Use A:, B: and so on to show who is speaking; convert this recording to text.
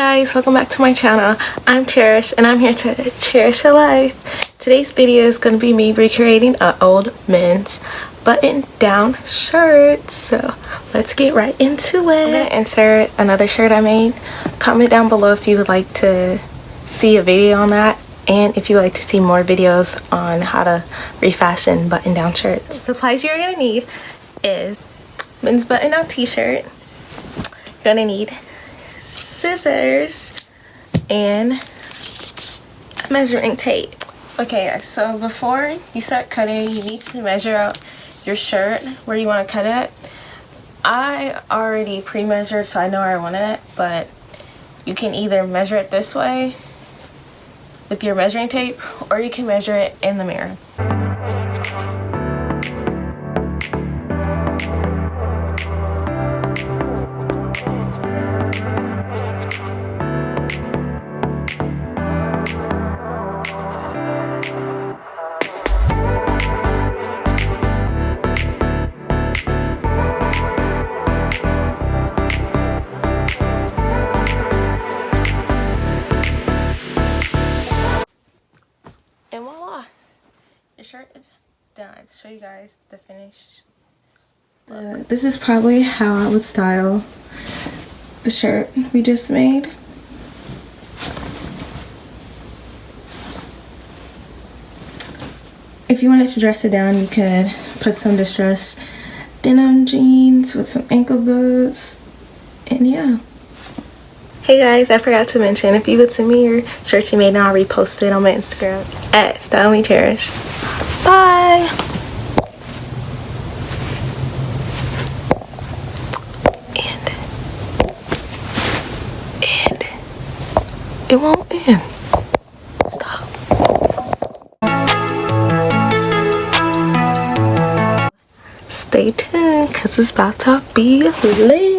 A: guys, welcome back to my channel. I'm Cherish and I'm here to cherish your life. Today's video is going to be me recreating an old men's button down shirt. So let's get right into it. I'm going to insert another shirt I made. Comment down below if you would like to see a video on that, and if you would like to see more videos on how to refashion button down shirts. So supplies you're going to need is men's button down t-shirt. You're going to need scissors and measuring tape. Okay guys, so before you start cutting, you need to measure out your shirt where you want to cut it. I already pre-measured, so I know where I wanted it, but you can either measure it this way with your measuring tape, or you can measure it in the mirror. And voila, your shirt is done. Show you guys the finished look. This is probably how I would style the shirt we just made. If you wanted to dress it down, you could put some distressed denim jeans with some ankle boots, and yeah. Hey guys, I forgot to mention, if you would send me your shirt you made, and I'll repost it on my Instagram at STYLEMECHERISH. Bye! And it won't end. Stop. Stay tuned, because it's about to be lit.